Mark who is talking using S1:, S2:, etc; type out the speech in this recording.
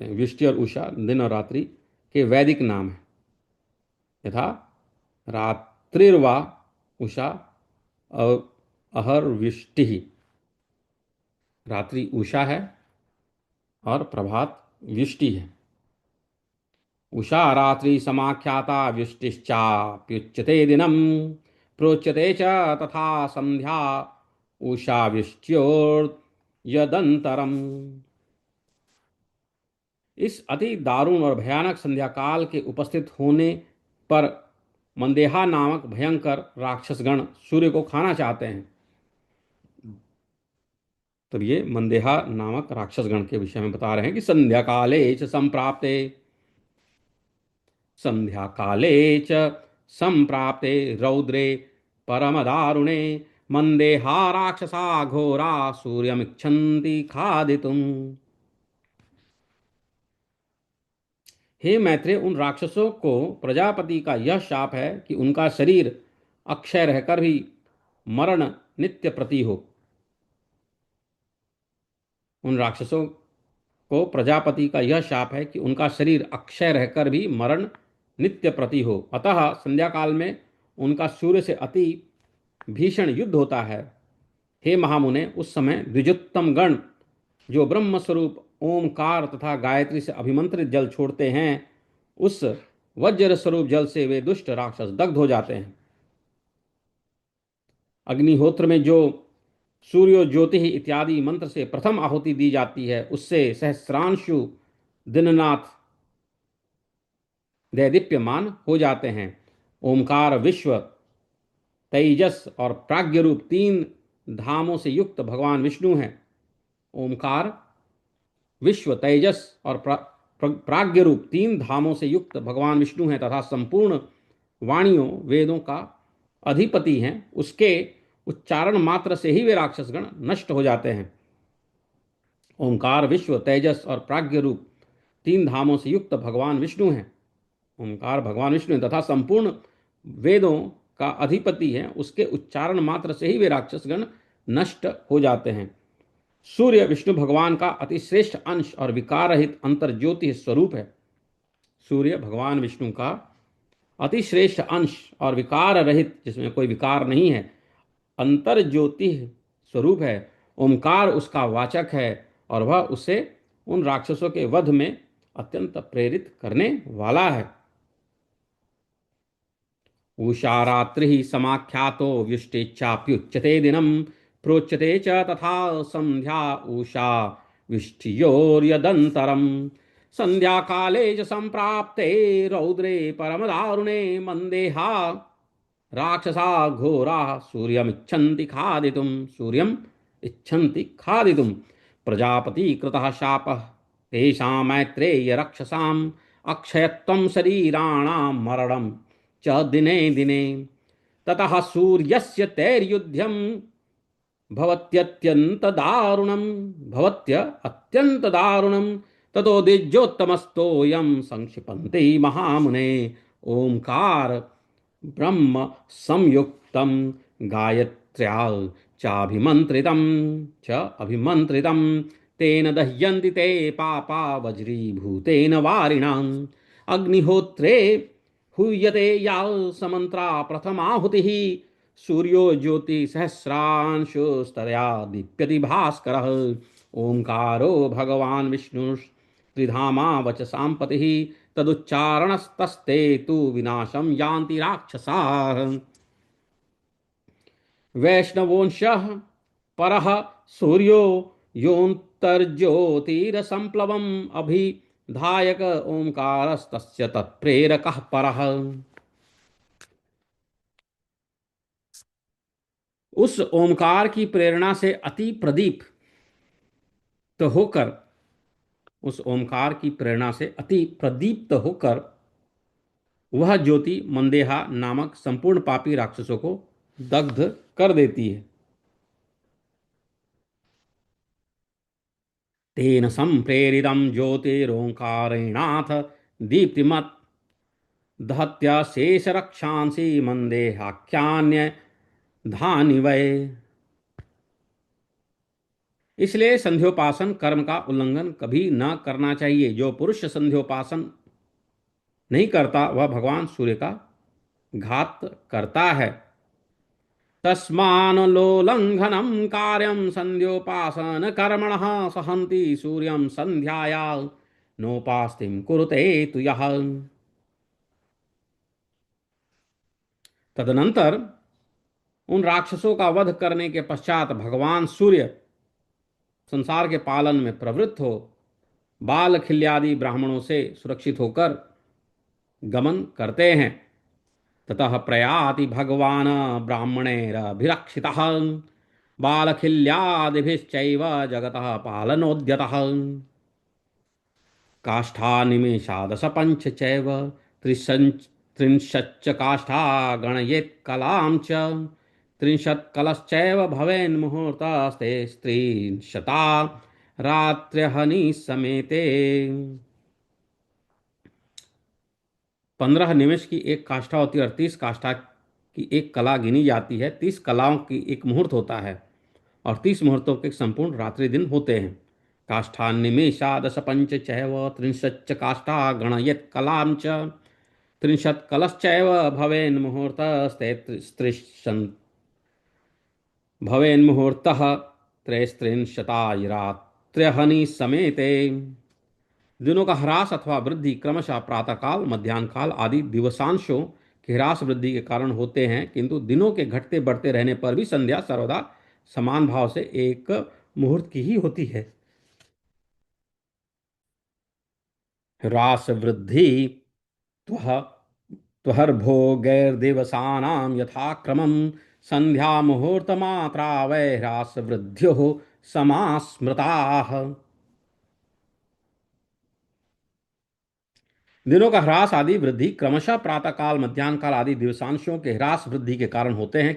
S1: हैं। विष्टि और उषा दिन और रात्रि के वैदिक नाम है। यथा रात्रिर्वा उषा अहर्विष्टि। रात्रि उषा है और प्रभात विष्टि है। उषा रात्रि समाख्याता व्युष्टिश्चाप्युच्यते दिनम प्रोच्यते च तथा संध्या उषा यदंतरम। इस अति दारुण और भयानक संध्या काल के उपस्थित होने पर मंदेहा नामक भयंकर राक्षसगण सूर्य को खाना चाहते हैं। तब ये मंदेहा नामक राक्षसगण के विषय में बता रहे हैं कि संध्या काले च संप्राप्ते, संध्या काले च संप्राप्ते रौद्रे परमदारुणे मंदेहा राक्षसा घोरा सूर्यमिच्छन्ति खादितुम्। हे मैत्रेय, उन राक्षसों को प्रजापति का यह शाप है कि उनका शरीर अक्षय रहकर भी मरण नित्य प्रति हो। उन राक्षसों को प्रजापति का यह शाप है कि उनका शरीर अक्षय रहकर भी मरण नित्य प्रति हो। अतः संध्या काल में उनका सूर्य से अति भीषण युद्ध होता है। हे महामुने, उस समय द्विजोत्तम गण जो ब्रह्म स्वरूप ओमकार तथा गायत्री से अभिमंत्रित जल छोड़ते हैं, उस वज्र स्वरूप जल से वे दुष्ट राक्षस दग्ध हो जाते हैं। अग्निहोत्र में जो सूर्यो ज्योति इत्यादि मंत्र से प्रथम आहुति दी जाती है, उससे सहस्रांशु दिननाथ दैदीप्यमान हो जाते हैं। ओमकार विश्व तेजस और प्राज्ञ रूप तीन धामों से युक्त भगवान विष्णु हैं। ओमकार विश्व तेजस और प्राज्ञ रूप तीन धामों से युक्त भगवान विष्णु हैं तथा संपूर्ण वाणियों वेदों का अधिपति हैं। उसके उच्चारण मात्र से ही वे राक्षसगण नष्ट हो जाते हैं। ओंकार विश्व तेजस और प्राज्ञ रूप तीन धामों से युक्त भगवान विष्णु हैं। ओंकार भगवान विष्णु हैं तथा संपूर्ण वेदों का अधिपति है। उसके उच्चारण मात्र से ही वे राक्षसगण नष्ट हो जाते हैं। सूर्य विष्णु भगवान का अतिश्रेष्ठ अंश और विकार रहित अंतर ज्योति स्वरूप है। सूर्य भगवान विष्णु का अतिश्रेष्ठ अंश और विकार रहित, जिसमें कोई विकार नहीं है, अंतर ज्योति स्वरूप है। ओमकार उसका वाचक है और वह उसे उन राक्षसों के वध में अत्यंत प्रेरित करने वाला है। उषा रात्रि समाख्यातो व्युष्टिच्चाप्युच्यते दिनम प्रोच्यते च तथा संध्या उषा विष्टियोर्यदंतरम। संध्या काले च संप्राप्ते रौद्रे परमदारुणे मंदेहा राक्षसा घोरा सूर्यम इच्छन्ति खादितुम। प्रजापति कृतः शापः तेषां मैत्रेय रक्षसाम् अक्षयत्वं शरीराणां मरणं च दिने दिने। ततः सूर्यस्य तैर्युध्यं भवत्य अत्यंत दारुणं ततो द्विजोत्तमस्तोऽयं संक्षिपन्ते महामुने। ओंकार ब्रह्म संयुक्तं गायत्र्या चाभिमन्त्रितं च अभिमन्त्रितं तेन दह्यन्ति ते पापा वज्रीभूतेन वारिणाम्। अग्निहोत्रे हुयते या समन्त्रा प्रथमाहुतिः सूर्यो ज्योति सहस्रांशुस्तया दीप्यति भास्करः। ओंकारो भगवान् विष्णु त्रिधामा वचसां पतिः तदुच्चारणस्तस्ते तु विनाशं यान्ति राक्षसाः। वैष्णवोंशः परः सूर्यो योऽन्तर्ज्योतिरसंप्लवम् अभिधायक ओंकारस्तस्य तत्प्रेरकः परः। उस ओंकार की प्रेरणा से अति प्रदीप्त होकर उस ओंकार की प्रेरणा से अति प्रदीप्त होकर वह ज्योति मंदेहा नामक संपूर्ण पापी राक्षसों को दग्ध कर देती है। तेन संप्रेरितं ज्योतिरोंकारेणाथ दीप्तिमत् दहत्य शेष रक्षांसि मंदेहाख्यान्य धानि वै। इसलिए संध्योपासन कर्म का उल्लंघन कभी न करना चाहिए। जो पुरुष संध्योपासन नहीं करता वह भगवान सूर्य का घात करता है। तस्मानलोल्लङ्घनं कार्यं सन्ध्योपासनकर्मणः सहन्ति सूर्यं सन्ध्याया नोपास्तिं कुरुते तु यः। तदनंतर उन राक्षसों का वध करने के पश्चात भगवान सूर्य संसार के पालन में प्रवृत्त हो बाल खिल्यादि ब्राह्मणों से सुरक्षित होकर गमन करते हैं। ततः प्रयाति भगवान ब्राह्मणैरभिरक्षितः बालखिल्यादिभिश्चैव जगतः पालनोद्यतः। काष्ठानिमेषादश पञ्च चैव त्रिंशच्च काष्ठा गणयेत् कलां च त्रिंशत्कलश्चैव भवेन्मुहूर्तस्ते स्त्रिंशता रात्र्यहनि समेते। 15 निमेष की एक काष्ठा होती है और 30 काष्ठा की एक कला गिनी जाती है। 30 कलाओं की एक मुहूर्त होता है और 30 मुहूर्तों के संपूर्ण रात्रि दिन होते हैं। काष्ठान्निमेषादश पंच चैव त्रिंशच्च काष्ठा गणयेत् कलां च त्रिंशत्कलश्चैव भवेन्मुहूर्तः त्रयस्त्रिंशतायरात्र्यहनि समेते। दिनों का ह्रास अथवा वृद्धि क्रमशः प्रातःकाल मध्याह्न काल आदि दिवसांशों के ह्रास वृद्धि के कारण होते हैं, किंतु दिनों के घटते बढ़ते रहने पर भी संध्या सर्वदा समान भाव से एक मुहूर्त की ही होती है। ह्रास वृद्धि त्वः त्वहर्भोगैर्दिवसानां यथाक्रमं संध्या मुहूर्त मात्रा वै ह्रास वृद्ध्योः समास्मृताः। दिनों का ह्रास आदि वृद्धि क्रमशः प्रातःकाल मध्याह्न काल आदि दिवसांशों के ह्रास वृद्धि के कारण होते हैं,